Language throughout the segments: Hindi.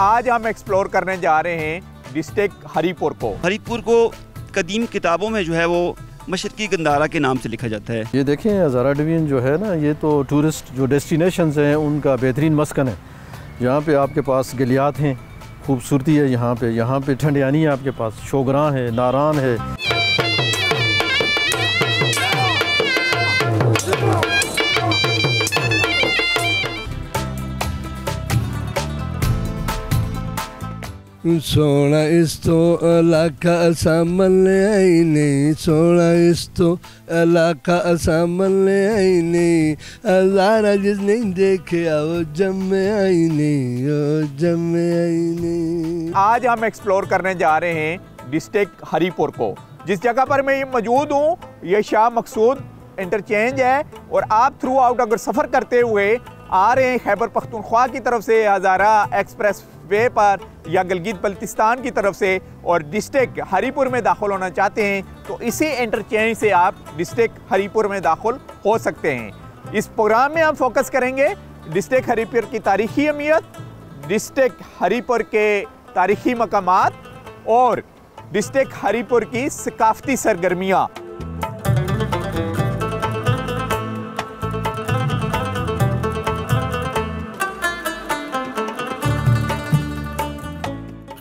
आज हम एक्सप्लोर करने जा रहे हैं डिस्ट्रिक्ट हरिपुर को। हरिपुर को कदीम किताबों में जो है वो मशरकी गंदारा के नाम से लिखा जाता है। ये देखें हज़ारा डिवीज़न जो है ना, ये तो टूरिस्ट जो डेस्टिनेशंस हैं उनका बेहतरीन मस्कन है। यहाँ पे आपके पास गलियात हैं, खूबसूरती है यहाँ पे ठंडियानी है, आपके पास शोगरां है, नारान है। सोना इस तो इलाका सामने आई नहीं, सोना इस तो इलाका सामने आई नहीं, हज़ारा जिस नहीं देखे वो जमे आई नहीं, वो जमे आई नहीं। आज हम एक्सप्लोर करने जा रहे हैं डिस्ट्रिक्ट हरिपुर को। जिस जगह पर मैं मौजूद हूँ ये शाह मकसूद इंटरचेंज है, और आप थ्रू आउट अगर सफ़र करते हुए आ रहे हैं खैबर पख्तूनख्वा की तरफ से हज़ारा एक्सप्रेस वे पर या गिलगित बल्तिस्तान की तरफ से और डिस्ट्रिक्ट हरिपुर में दाखिल होना चाहते हैं तो इसी इंटरचेंज से आप डिस्ट्रिक्ट हरिपुर में दाखिल हो सकते हैं। इस प्रोग्राम में हम फोकस करेंगे डिस्ट्रिक्ट हरिपुर की तारीखी अहमियत, डिस्ट्रिक्ट हरिपुर के तारीखी मकामात और डिस्ट्रिक्ट हरिपुर की सकाफती सरगर्मियाँ।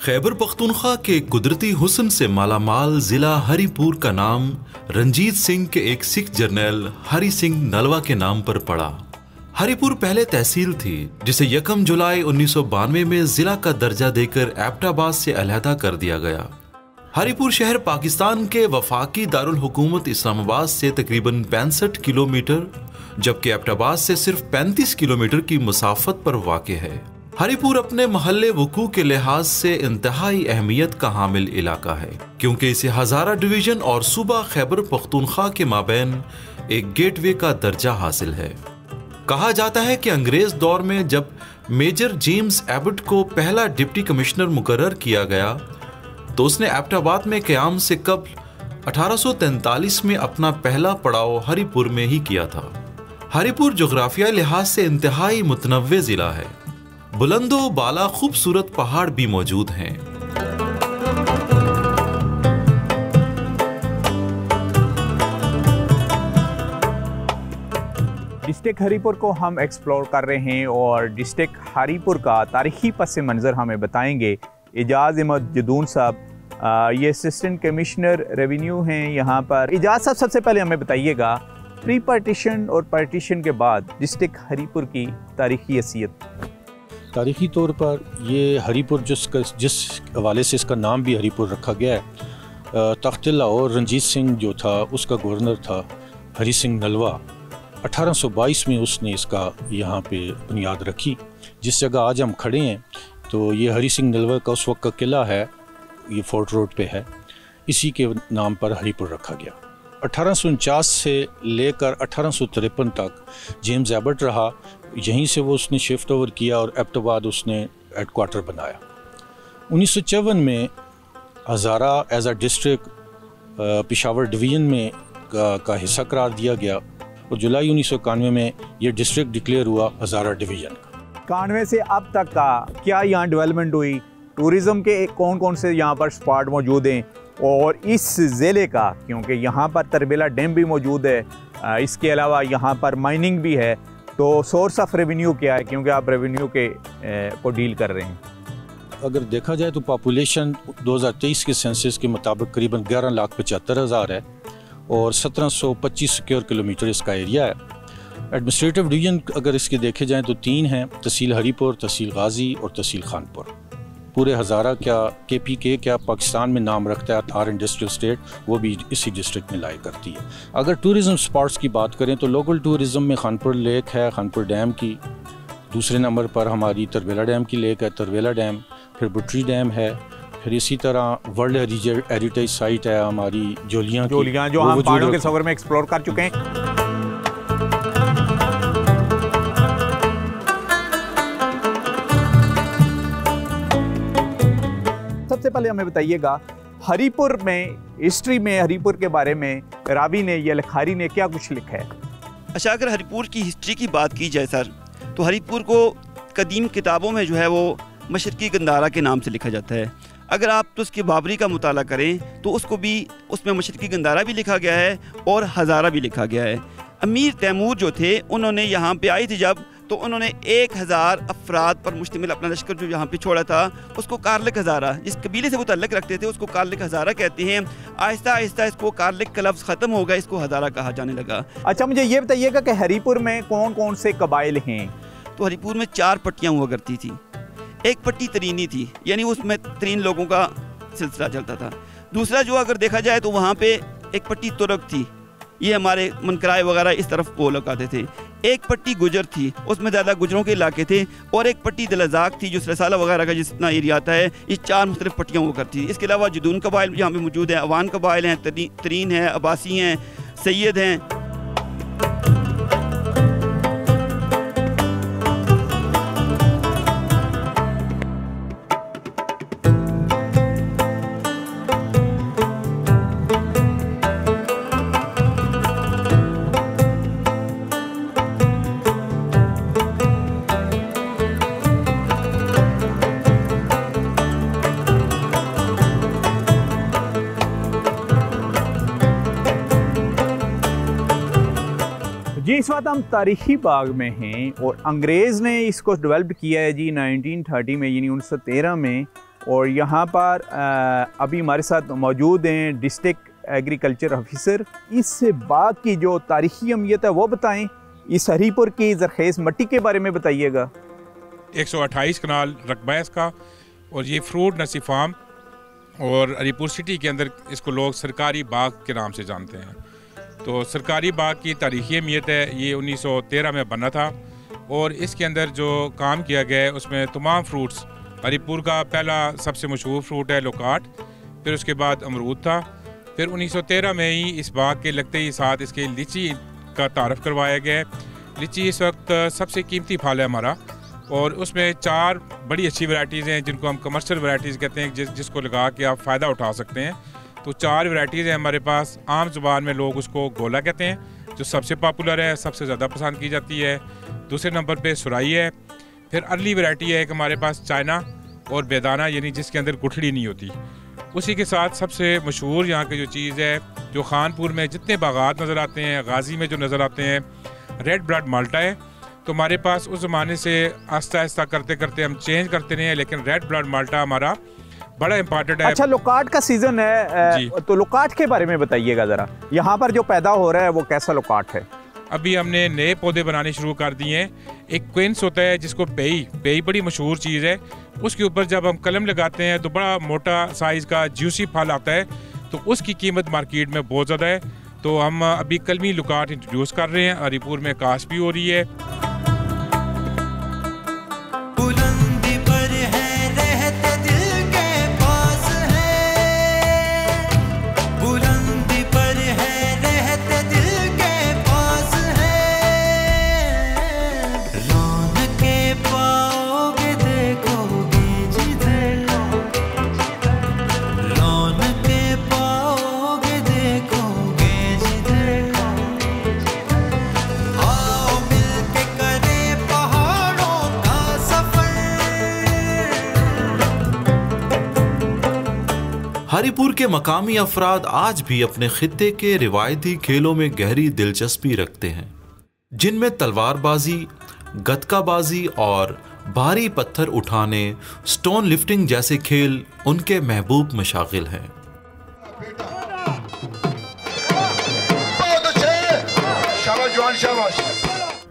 खैबर पख्तूनख्वा के कुदरती हुस्न से मालामाल जिला हरिपुर का नाम रंजीत सिंह के एक सिख जर्नल हरि सिंह नलवा के नाम पर पड़ा। हरिपुर पहले तहसील थी जिसे 1 जुलाई 1992 में जिला का दर्जा देकर एबटाबाद से अलहदा कर दिया गया। हरिपुर शहर पाकिस्तान के वफाकी दारुल हुकूमत इस्लामाबाद से तकरीबन 65 किलोमीटर जबकि एबटाबाद से सिर्फ 35 किलोमीटर की मुसाफत पर वाक़ है। हरिपुर अपने महल्ले वकू के लिहाज से इंतहाई अहमियत का हामिल इलाका है क्योंकि इसे हज़ारा डिवीज़न और सूबा खैबर पख्तूनख्वा के माबैन एक गेटवे का दर्जा हासिल है। कहा जाता है कि अंग्रेज दौर में जब मेजर जेम्स एबट को पहला डिप्टी कमिश्नर मुकर्रर किया गया तो उसने एबटाबाद में क़याम से कबल 1843 में अपना पहला पड़ाव हरिपुर में ही किया था। हरिपुर जोग्राफियाई लिहाज से इंतहाई मुतनव्वे ज़िला है। बुलंदो बाला खूबसूरत पहाड़ भी मौजूद हैं। डिस्ट्रिक्ट हरिपुर को हम एक्सप्लोर कर रहे हैं और डिस्ट्रिक्ट हरिपुर का तारीखी पस मंज़र हमें बताएंगे एजाज अहमद जदून साहब। ये असिस्टेंट कमिश्नर रेवेन्यू हैं यहाँ पर। एजाज साहब, सबसे पहले हमें बताइएगा प्री पार्टीशन और पार्टीशन के बाद डिस्ट्रिक्ट हरिपुर की तारीखी हैसियत। तारीख़ी तौर पर ये हरिपुर जिस हवाले से इसका नाम भी हरिपुर रखा गया है, तख्त लाहौर रंजीत सिंह जो था उसका गवर्नर था हरि सिंह नलवा। 1822 में उसने इसका यहाँ पे बुनियाद रखी। जिस जगह आज हम खड़े हैं तो ये हरि सिंह नलवा का उस वक्त का किला है, ये फोर्ट रोड पे है, इसी के नाम पर हरिपुर रखा गया। 1849 से लेकर 1853 तक जेम्स एबट रहा, यहीं से वो उसने शिफ्ट ओवर किया और एबटाबाद उसने हेडक्वार्टर बनाया। 1954 में Hazara as a district Peshawar division में का हिस्सा करार दिया गया और जुलाई 1991 में ये डिस्ट्रिक्ट डिक्लेयर हुआ हज़ारा डिवीज़न का। 91 से अब तक का क्या यहाँ डेवलपमेंट हुई, टूरिज़म के कौन कौन से यहाँ पर स्पॉट मौजूद हैं और इस ज़िले का, क्योंकि यहाँ पर तरबेला डैम भी मौजूद है, इसके अलावा यहाँ पर माइनिंग भी है, तो सोर्स ऑफ रेवेन्यू क्या है क्योंकि आप रेवेन्यू के को डील कर रहे हैं। अगर देखा जाए तो पॉपुलेशन 2023 के सेंसस के मुताबिक करीबन 11,75,000 है और 1725 स्क्वायर किलोमीटर इसका एरिया है। एडमिनिस्ट्रेटिव डिवीज़न अगर इसके देखे जाएँ तो 3 हैं, तहसील हरिपुर, तहसील गाजी और तहसील खानपुर। पूरे हज़ारा क्या KPK क्या पाकिस्तान में नाम रखता है, थार इंडस्ट्रियल स्टेट, वो भी इसी डिस्ट्रिक्ट में लाई करती है। अगर टूरिज़म स्पॉट्स की बात करें तो लोकल टूरिज़म में खानपुर लेक है, खानपुर डैम की, दूसरे नंबर पर हमारी तरबेला डैम की लेक है, तरबेला डैम, फिर बुट्री डैम है, फिर इसी तरह वर्ल्ड हेरिटेज साइट है हमारी जोलियाँ जो हम पहाड़ों के सफ़र में एक्सप्लोर कर चुके हैं। सबसे पहले हमें बताइएगा हरिपुर में हिस्ट्री में हरिपुर के बारे में रावी ने या लखारी ने क्या कुछ लिखा है। अच्छा, अगर हरिपुर की हिस्ट्री की बात की जाए सर, तो हरिपुर को कदीम किताबों में जो है वो मशरकी गंदारा के नाम से लिखा जाता है। अगर आप तो उसकी बाबरी का मुताला करें तो उसको भी उसमें मशरकी गंदारा भी लिखा गया है और हज़ारा भी लिखा गया है। अमीर तैमूर जो थे उन्होंने यहाँ पे आए थे जब, तो उन्होंने 1000 अफराद पर मुश्तमिल अपना लश्कर जो यहाँ पे छोड़ा था उसको कारलिक हज़ारा, जिस कबीले से वो तल्लक रखते थे उसको कारलिक हज़ारा कहते हैं। आहिस्ता आहिस्ता इसको कारलिक का लफ्ज़ ख़त्म हो गया, इसको हज़ारा कहा जाने लगा। अच्छा, मुझे ये बताइएगा कि हरीपुर में कौन कौन से कबाइल हैं? तो हरीपुर में 4 पट्टियाँ हुआ करती थी। एक पट्टी तरीनी थी, यानी उसमें 3 लोगों का सिलसिला चलता था। दूसरा जो अगर देखा जाए तो वहाँ पे एक पट्टी तुर्क थी, ये हमारे मनकराय वगैरह इस तरफ वो लोग आते थे। एक पट्टी गुजर थी, उसमें ज़्यादा गुजरों के इलाके थे। और एक पट्टी दलजाक थी जो सरसाला वगैरह का जितना एरिया आता है। ये 4 मुख्तलिफ पट्टियाँ हुआ करती थी। इसके अलावा जदून कबाइल यहाँ पे मौजूद है, अवान कबाइल हैं, तरीन है, अब्बासी हैं, सैयद हैं। जी, इस वक्त हम तारीखी बाग में हैं और अंग्रेज़ ने इसको डेवलप किया है जी 1930 में, यानी 1913 में। और यहाँ पर अभी हमारे साथ मौजूद हैं डिस्ट्रिक्ट एग्रीकल्चर ऑफिसर। इस बाग की जो तारीखी अहमियत है वो बताएं। इस हरीपुर की ज़रख़ेज़ मट्टी के बारे में बताइएगा। 128 कनाल रकबा है इसका, और ये फ्रूट नर्सरी फार्म, और हरीपुर सिटी के अंदर इसको लोग सरकारी बाग के नाम से जानते हैं। तो सरकारी बाग की तारीख़ी अहमियत है, ये 1913 में बना था। और इसके अंदर जो काम किया गया है उसमें तमाम फ्रूट्स, हरीपुर का पहला सबसे मशहूर फ्रूट है लोकाट, फिर उसके बाद अमरूद था। फिर 1913 में ही इस बाग के लगते ही साथ इसके लीची का तारफ़ करवाया गया है। लीची इस वक्त सबसे कीमती फल है हमारा, और उसमें 4 बड़ी अच्छी वैराइटीज़ हैं जिनको हम कमर्शियल वैराइटीज़ कहते हैं, जिसको लगा के आप फ़ायदा उठा सकते हैं। तो 4 वैराइटीज़ हैं हमारे पास। आम ज़ुबान में लोग उसको गोला कहते हैं, जो सबसे पॉपुलर है, सबसे ज़्यादा पसंद की जाती है। दूसरे नंबर पे सुराई है। फिर अर्ली वैरायटी है एक हमारे पास चाइना और बेदाना, यानी जिसके अंदर गुठड़ी नहीं होती। उसी के साथ सबसे मशहूर यहाँ की जो चीज़ है, जो खानपुर में जितने बागात नज़र आते हैं, गाजी में जो नज़र आते हैं, रेड ब्लड माल्टा है। तो हमारे पास उस ज़माने से आहिस्ता आहिस्ता करते करते हम चेंज करते रहे हैं, लेकिन रेड ब्लड माल्टा हमारा बड़ा इम्पॉर्टेंट है। अच्छा, लोकाट का सीज़न है, तो लोकाट के बारे में बताइएगा ज़रा। यहाँ पर जो पैदा हो रहा है वो कैसा लोकाट है? अभी हमने नए पौधे बनाने शुरू कर दिए हैं। एक क्विंस होता है जिसको पेई बड़ी मशहूर चीज़ है। उसके ऊपर जब हम कलम लगाते हैं तो बड़ा मोटा साइज़ का जूसी फल आता है, तो उसकी कीमत मार्केट में बहुत ज़्यादा है। तो हम अभी कलमी लोकाट इंट्रोड्यूस कर रहे हैं, हरीपुर में काश भी हो रही है। हरीपुर के मकामी अफराद आज भी अपने खित्ते के रिवायती खेलों में गहरी दिलचस्पी रखते हैं, जिनमें तलवारबाजी, गतकाबाजी और भारी पत्थर उठाने, स्टोन लिफ्टिंग जैसे खेल उनके महबूब मशागिल हैं।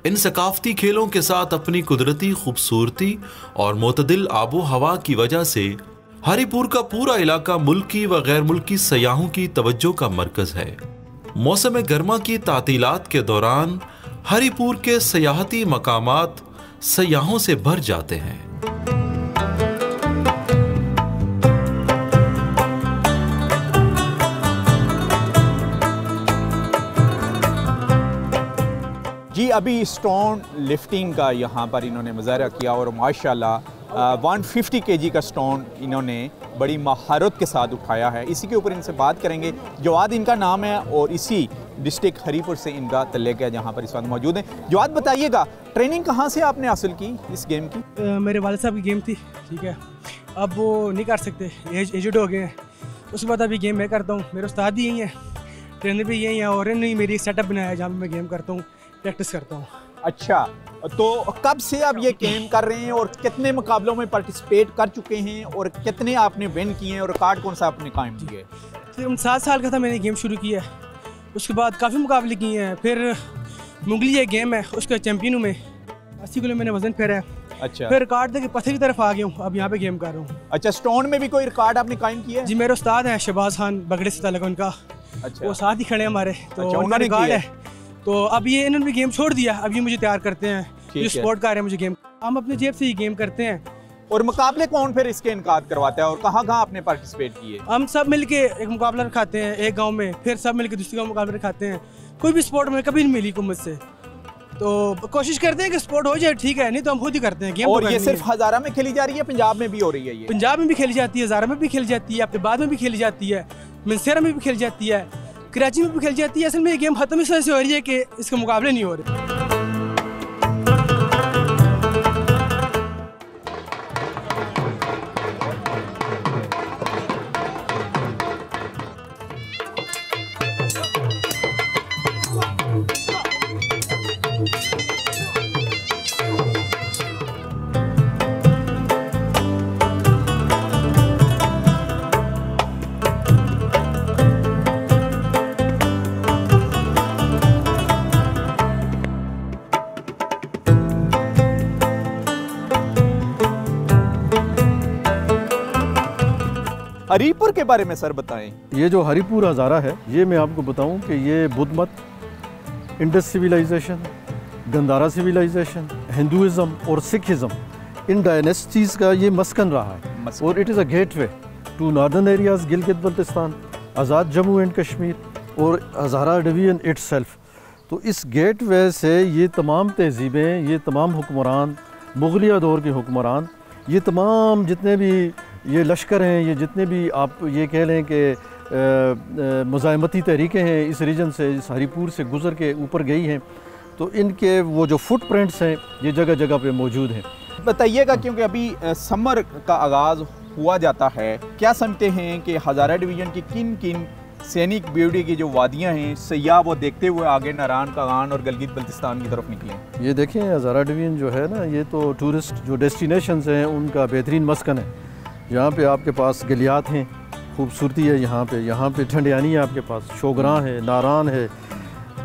इन सकाफती खेलों के साथ अपनी कुदरती खूबसूरती और मोतदिल आबो हवा की वजह से हरीपुर का पूरा इलाका मुल्की व गैर मुल्की सयाहों की तवज्जो का मरकज है। मौसम गर्मा की तातीलात के दौरान हरीपुर के सयाहती मकामात सयाहों से भर जाते हैं। जी, अभी स्टोन लिफ्टिंग का यहाँ पर इन्होंने मुज़ाहरा किया और माशाल्लाह 150 kg का स्टोन इन्होंने बड़ी महारत के साथ उठाया है। इसी के ऊपर इनसे बात करेंगे। जवाद इनका नाम है और इसी डिस्ट्रिक्ट हरीपुर से इनका तल्लुक है, जहाँ पर इस वक्त मौजूद हैं। जवाद बताइएगा, ट्रेनिंग कहाँ से आपने हासिल की इस गेम की? मेरे वालिद साहब की गेम थी, ठीक है, अब वो नहीं कर सकते, एजड हो गए हैं। उसके बाद अभी गेम मैं करता हूँ, मेरे उस्ताद भी यही हैं, ट्रेनर भी यही हैं और इन्होंने मेरी सेटअप बनाया है जहाँ पर मैं गेम करता हूँ, प्रैक्टिस करता हूँ। अच्छा, तो कब से आप ये गेम कर रहे हैं और कितने मुकाबलों में पार्टिसिपेट कर चुके हैं और कितने आपने विन किए हैं और रिकॉर्ड कौन सा आपने कायम किए? 7 साल का था मैंने गेम शुरू किया, उसके बाद काफ़ी मुकाबले किए हैं। फिर मुगली एक गेम है, उसका चैम्पियन हूँ मैं, 80 किलो मैंने वजन फेरा है। अच्छा, फिर रिकॉर्ड देके पत्थर की तरफ आ गया हूँ, अब यहाँ पे गेम कर रहा हूँ। अच्छा, स्टोन में भी कोई रिकॉर्ड आपने कायम किया है? जी, मेरे उस्ताद हैं शहबाज खान, बगड़े से ताल्लुक उनका। अच्छा, वो साथ ही खड़े हैं हमारे, तो अच्छा, उनका रिकॉर्ड है। तो अब ये इन्होंने भी गेम छोड़ दिया, अब ये मुझे तैयार करते हैं, ये सपोर्ट कर रहे हैं मुझे गेम। हम अपने जेब से ही गेम करते हैं। और मुकाबले कौन फिर इसके इनकाद करवाता है और कहाँ कहाँ आपने पार्टिसिपेट किए? हम सब मिलके एक मुकाबला रखाते हैं एक गांव में, फिर सब मिलके दूसरी गांव में मुकाबला रखाते हैं। कोई भी स्पोर्ट में कभी नहीं मिली को मुझसे, तो कोशिश करते हैं कि स्पोर्ट हो जाए, ठीक है, नहीं तो हम खुद ही करते हैं गेम। और ये सिर्फ हज़ारा में खेली जा रही है, पंजाब में भी हो रही है? ये पंजाब में भी खेली जाती है, हज़ारा में भी खेली जाती है, अब्बाद में भी खेली जाती है, मंसेरा में भी खेली जाती है, कराची में भी खेली जाती है। असल में ये गेम खत्म इस वजह से हो रही है कि इसके मुकाबले नहीं हो रहे। हरीपुर के बारे में सर बताएं। ये जो हरीपुर हज़ारा है, ये मैं आपको बताऊं कि ये बुद्ध मत, Indus civilisation, Gandhara civilisation, Hinduism और सिखिज़म, इन डायनेस्टीज़ का ये मस्कन रहा है और it is a gateway to northern areas, Gilgit Baltistan, Azad Jammu and Kashmir और हज़ारा डिवीज़न इट्सेल्फ। तो इस गेटवे से ये तमाम तहजीबें, ये तमाम हुक्मरान, मुग़लिया दौर के हुक्मरान, ये तमाम जितने भी ये लश्कर हैं, ये जितने भी आप ये कह लें कि मुज़ाहिमती तहरीकें हैं, इस रीजन से, इस हरीपुर से गुज़र के ऊपर गई हैं, तो इनके वो जो फुटप्रिंट्स हैं ये जगह जगह पे मौजूद हैं। बताइएगा, क्योंकि अभी समर का आगाज़ हुआ जाता है, क्या समझते हैं कि हज़ारा डिवीज़न की किन किन सैनिक ब्यूटी की जो वादियाँ हैं, सयाह वो देखते हुए आगे नारान कागान और गिलगित बल्तिस्तान की तरफ निकलें? ये देखें, हज़ारा डिवीज़न जो है ना, ये तो टूरिस्ट जो डेस्टिनेशंस हैं उनका बेहतरीन मस्कन है। यहाँ पे आपके पास गलियात हैं, खूबसूरती है यहाँ पे ठंडियानी है, आपके पास शोगरां है, नारान है,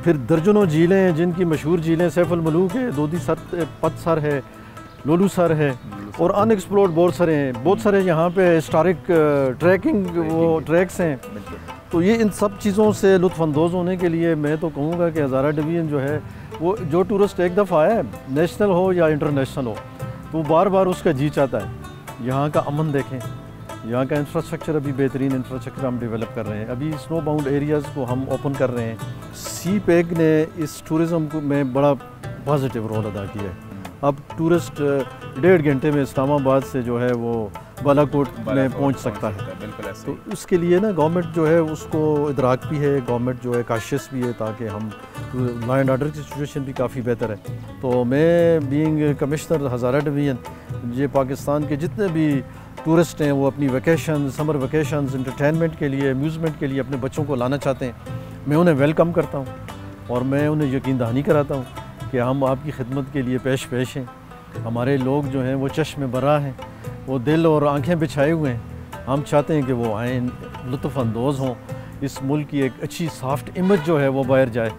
फिर दर्जनों झीलें हैं जिनकी मशहूर झीलें सैफुल मलूक है, दोदी सर, पतसर है, लोलू सर है और अनएक्सप्लोर्ड बहुत सारे यहाँ पे हिस्टोरिक ट्रैकिंग वो ट्रैक्स हैं। तो ये इन सब चीज़ों से लुत्फ़अंदोज़ होने के लिए मैं तो कहूँगा कि हज़ारा डिवीज़न जो है वो जो टूरिस्ट एक दफ़ा आए, नेशनल हो या इंटरनेशनल हो, तो बार बार उसका जी चाहता है। यहाँ का अमन देखें, यहाँ का इंफ्रास्ट्रक्चर, अभी बेहतरीन इंफ्रास्ट्रक्चर हम डेवलप कर रहे हैं, अभी स्नो बाउंड एरियाज़ को हम ओपन कर रहे हैं। सी पैक ने इस टूरिज़म को में बड़ा पॉजिटिव रोल अदा किया है। अब टूरिस्ट 1.5 घंटे में इस्लामाबाद से जो है वो बालाकोट में पहुँच सकता है। तो उसके लिए ना गवर्नमेंट जो है उसको इदराक भी है, गवर्नमेंट जो है काशियस भी है, ताकि हम लॉ एंड ऑर्डर की सिचुएशन भी काफ़ी बेहतर है। तो मैं बीइंग कमिश्नर हज़ारा डिवीज़न, ये पाकिस्तान के जितने भी टूरिस्ट हैं वो अपनी वैकेशन, समर वैकेशन, इंटरटेनमेंट के लिए, अम्यूज़मेंट के लिए अपने बच्चों को लाना चाहते हैं, मैं उन्हें वेलकम करता हूँ और मैं उन्हें यकीन दहानी कराता हूँ कि हम आपकी खिदमत के लिए पेश हैं। हमारे लोग जो हैं वो चश्म बरा हैं, वो दिल और आँखें बिछाए हुए हैं। हम चाहते हैं कि वो आएँ, लुत्फ़अंदोज़ हों, इस मुल्क की एक अच्छी सॉफ्ट इमेज जो है वो बाहर जाए।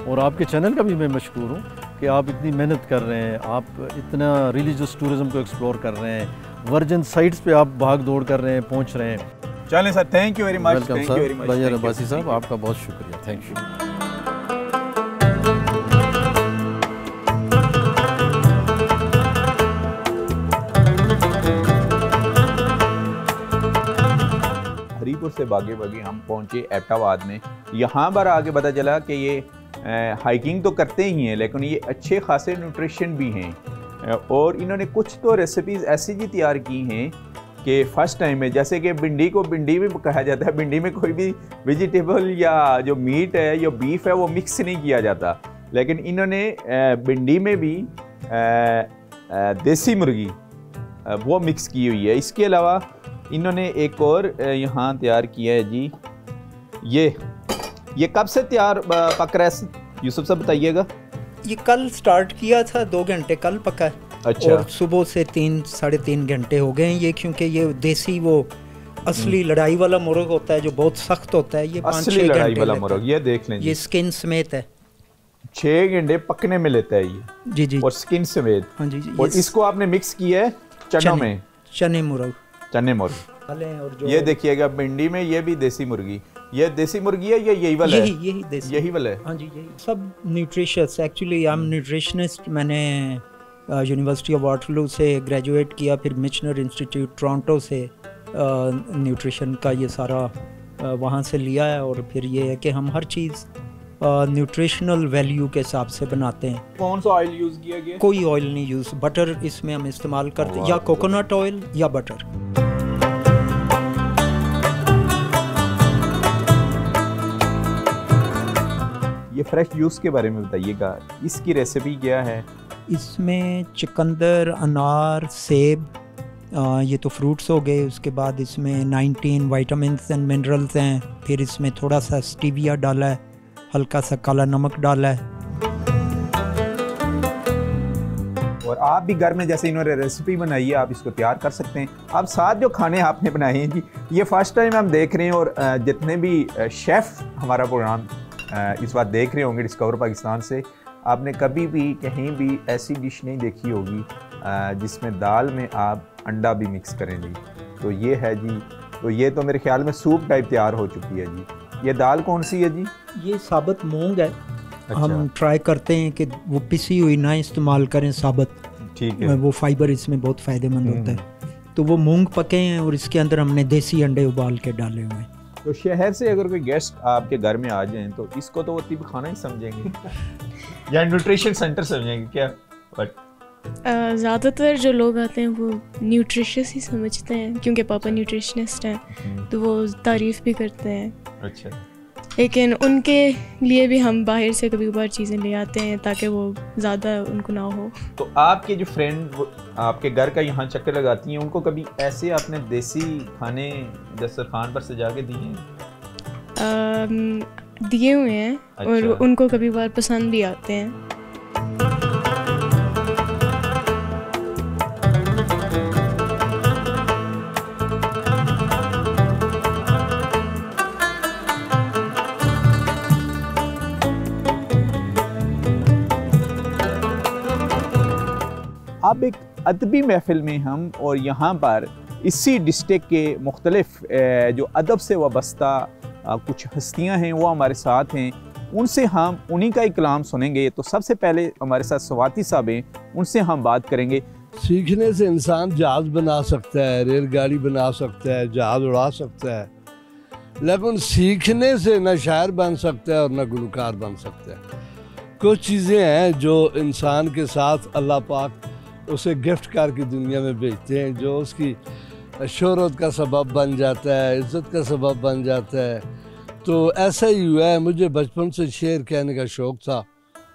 और आपके चैनल का भी मैं मशकूर हूँ कि आप इतनी मेहनत कर रहे हैं, आप इतना रिलीजियस टूरिज़म को एक्सप्लोर कर रहे हैं, वर्जिन साइट्स पे आप भाग दौड़ कर रहे हैं, पहुँच रहे हैं। चलें sir, thank you very much. Welcome sir, भैया अब्बासी साहब, आपका बहुत शुक्रिया, थैंक यू। हरीपुर से भागे भागे हम पहुंचे एबटाबाद में। यहाँ पर आगे पता चला कि ये हाइकिंग तो करते ही हैं, लेकिन ये अच्छे खासे न्यूट्रिशन भी हैं। और इन्होंने कुछ तो रेसिपीज़ ऐसी जी तैयार की हैं कि फ़र्स्ट टाइम में, जैसे कि भिंडी को भिंडी भी कहा जाता है, भिंडी में कोई भी वेजिटेबल या जो मीट है या बीफ है वो मिक्स नहीं किया जाता, लेकिन इन्होंने भिंडी में भी देसी मुर्गी वो मिक्स की हुई है। इसके अलावा इन्होंने एक और यहाँ तैयार किया है जी, ये कब से तैयार पक रहा है यूसुफ साहब बताइएगा। ये कल स्टार्ट किया था, 2 घंटे कल पका है। अच्छा। और सुबह से 3-3.5 घंटे हो गए हैं ये, क्योंकि ये देसी वो असली लड़ाई वाला मुर्ग होता है जो बहुत सख्त होता है, ये 5-6 घंटे लड़ाई वाला मुर्ग, ये देख लें ये स्किन समेत है, 6 घंटे पकने में लेता है ये जी जी, और स्किन समेत। हाँ जी जी। और इसको आपने मिक्स किया है चनों में, चने मुर्ग। और ये देखिएगा भिंडी में ये भी देसी मुर्गी, ये देसी मुर्गी है, ये यही वाला है, यही देसी, यही वाला है। हाँ जी यही सब nutritious. Actually I am nutritionist, मैंने यूनिवर्सिटी ऑफ वाटरलू से ग्रेजुएट किया, फिर मिशनर इंस्टीट्यूट टोरंटो से न्यूट्रिशन का ये सारा वहाँ से लिया है, और फिर ये है कि हम हर चीज़ न्यूट्रिशनल वैल्यू के हिसाब से बनाते हैं। कौन सा ऑयल यूज़ किया गया? कोई ऑयल नहीं यूज़, बटर इसमें हम इस्तेमाल करते हैं, या कोकोनट ऑयल या बटर। ये फ्रेश जूस के बारे में बताइएगा, इसकी रेसिपी क्या है? इसमें चुकंदर, अनार, सेब, ये तो फ्रूट्स हो गए, उसके बाद इसमें 19 विटामिन्स एंड मिनरल्स हैं, फिर इसमें थोड़ा सा स्टीविया डाला है, हल्का सा काला नमक डाला है। और आप भी घर में जैसे इन्होंने रेसिपी बनाई है आप इसको तैयार कर सकते हैं। अब साथ जो खाने आपने बनाए हैं जी, ये फर्स्ट टाइम हम देख रहे हैं, और जितने भी शेफ़ हमारा प्रोग्राम इस बार देख रहे होंगे डिस्कवर पाकिस्तान से, आपने कभी भी कहीं भी ऐसी डिश नहीं देखी होगी जिसमें दाल में आप अंडा भी मिक्स करें जी। तो ये है जी, तो ये तो मेरे ख्याल में सूप टाइप तैयार हो चुकी है जी। ये दाल कौन सी है जी? ये साबुत मूंग है। अच्छा। हम ट्राई करते हैं कि वो पिसी हुई ना इस्तेमाल करें, साबुत, ठीक है, वो फाइबर इसमें बहुत फ़ायदेमंद होता है। तो वो मूंग पके हैं और इसके अंदर हमने देसी अंडे उबाल के डाले हुए हैं। तो शहर से अगर कोई गेस्ट आपके घर में आ जाएं तो इसको तो वो तिब खाना ही समझेंगे या न्यूट्रिशन सेंटर समझेंगे क्या? बट ज़्यादातर जो लोग आते हैं वो न्यूट्रिशियस ही समझते हैं, क्योंकि पापा न्यूट्रिशनिस्ट हैं तो वो तारीफ़ भी करते हैं। अच्छा। लेकिन उनके लिए भी हम बाहर से कभी कभार चीज़ें ले आते हैं ताकि वो ज़्यादा उनको ना हो। तो आपके जो फ्रेंड आपके घर का यहाँ चक्कर लगाती हैं, उनको कभी ऐसे आपने देसी खाने दस्तरखान पर सजा के दिए हैं? दिए हुए हैं। अच्छा। और उनको कभी बार पसंद भी आते हैं। अब एक अदबी महफिल में हम, और यहाँ पर इसी डिस्ट्रिक्ट के मुख्तलिफ जो अदब से वाबस्ता कुछ हस्तियाँ हैं वो हमारे साथ हैं, उनसे हम उन्हीं का ही कलाम सुनेंगे। तो सबसे पहले हमारे साथ स्वाति साहब हैं, उनसे हम बात करेंगे। सीखने से इंसान जहाज़ बना सकता है, रेलगाड़ी बना सकता है, जहाज़ उड़ा सकता है, लेकिन सीखने से न शायर बन सकता है और न गुलकार बन सकता है। कुछ चीज़ें हैं जो इंसान के साथ अल्लाह पाक उसे गिफ्ट करके दुनिया में भेजते हैं, जो उसकी शोहरत का सबब बन जाता है, इज़्ज़त का सबब बन जाता है। तो ऐसा ही हुआ है, मुझे बचपन से शेर कहने का शौक़ था।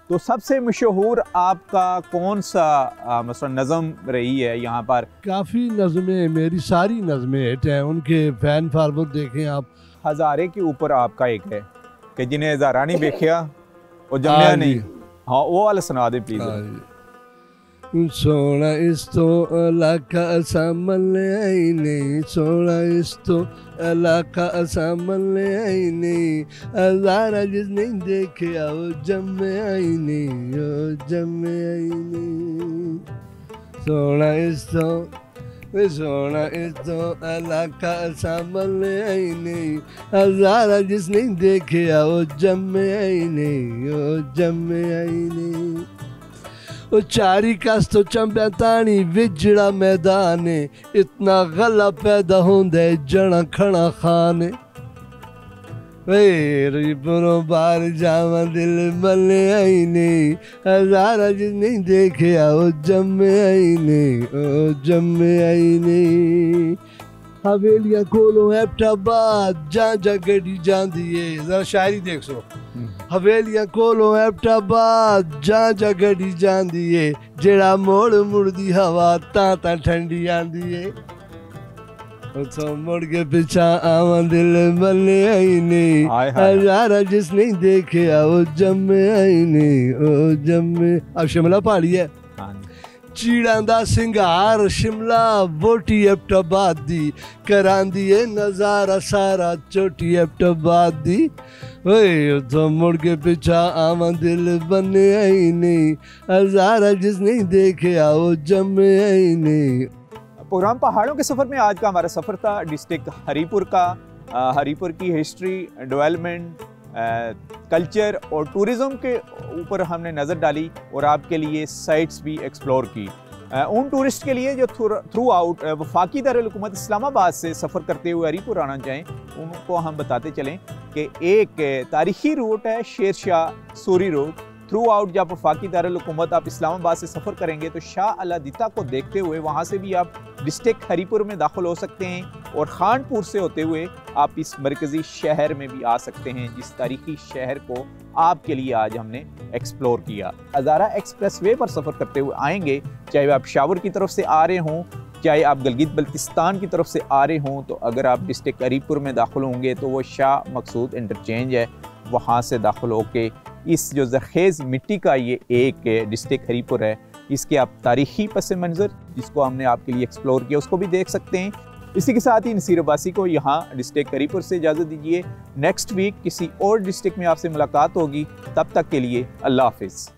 तो सबसे मशहूर आपका कौन सा मसलन नज़म रही है यहाँ पर? काफ़ी नज़में, मेरी सारी नज़में हिट हैं, उनके फ़ैन फार्मर देखें आप। हज़ारे के ऊपर आपका एक है कि जिन्हें हज़ारा नहीं देखा और जमया नहीं, हाँ वो वाला सुना दे प्लीज़। सोना इस तो इलाका असामल आई नहीं, सोना इस तो इलाका असामल आई नहीं, हज़ारा जिस नहीं देखे आओ जम आई नहीं, ओ जम आई नहीं। सोना इस तो इलाका असामल आई नहीं, हज़ारा जिस नहीं देखे आओ जम आई नहीं, ओ जम आई नहीं। ओ चारी कस तो चंबे तानी विजड़ा मैदान, इतना गला पैदा होंदे जना खड़ा खान। हरीपुरों पार जावा दिल मले आई नहीं, हजारा जिस नहीं देखे आओ जम्मे आई नहीं, ओ जम्मे आई नहीं। हवेलियां खोलो एबटाबाद जा जा गड्डी जांदी है, जरा शायरी देख सो। हवेलियां खोलो एबटाबाद जा जा गड्डी जांदी है, जेड़ा मोड़ मुड़दी हवा तां तां ठंडी आंदी है। तो मुड़ के पिछा आवा दिल मले आई नहीं, हजारा जिस नहीं देखे आओ जम्मे आई नहीं, ओ जम्मे। अब शिमला पहाड़ी है, चीड़ां दा सिंगार शिमला वोटी एबटाबाद दी, करांदी है नजारा सारा चोटी एबटाबाद दी। ओए तो मुड़ के पिछा आवा दिल बने आई नहीं, हजारा जिस नहीं देखे आओ जम्मे आई नहीं। प्रोग्राम पहाड़ों के सफ़र में आज का हमारा सफ़र था डिस्ट्रिक्ट हरीपुर का। हरीपुर की हिस्ट्री, डेवलपमेंट, कल्चर और टूरिज़म के ऊपर हमने नज़र डाली और आपके लिए साइट्स भी एक्सप्लोर की। उन टूरिस्ट के लिए जो थ्रू आउट वफाकी दारुल-हुकूमत इस्लामाबाद से सफ़र करते हुए हरीपुर आना चाहें, उनको हम बताते चलें कि एक तारीख़ी रूट है Sher Shah Suri route. Throughout जब वफाकी दारुल-हुकूमत आप इस्लामाबाद से सफ़र करेंगे तो शाह अलादीता को देखते हुए वहाँ से भी आप डिस्ट्रिक्ट हरीपुर में दाखिल हो सकते हैं और खानपुर से होते हुए आप इस मरकज़ी शहर में भी आ सकते हैं, जिस तारीख़ी शहर को आपके लिए आज हमने एक्सप्लोर किया। हज़ारा एक्सप्रेस वे पर सफ़र करते हुए आएंगे, चाहे आप शावर की तरफ से आ रहे हों, चाहे आप गिलगित बल्तिस्तान की तरफ से आ रहे हों, तो अगर आप डिस्ट्रिक्ट हरीपुर में दाखिल होंगे तो वो शाह मकसूद इंटरचेंज है, वहाँ से दाखिल होके इस जो ज़रखेज़ मिट्टी का ये एक डिस्ट्रिक्ट हरीपुर है, इसके आप तारीख़ी पस मंज़र जिसको हमने आपके लिए एक्सप्लोर किया उसको भी देख सकते हैं। इसी के साथ ही नसीर अब्बासी को यहाँ डिस्ट्रिक्ट हरीपुर से इजाज़त दीजिए। नेक्स्ट वीक किसी और डिस्ट्रिक्ट में आपसे मुलाकात होगी, तब तक के लिए अल्लाह हाफ़िज़।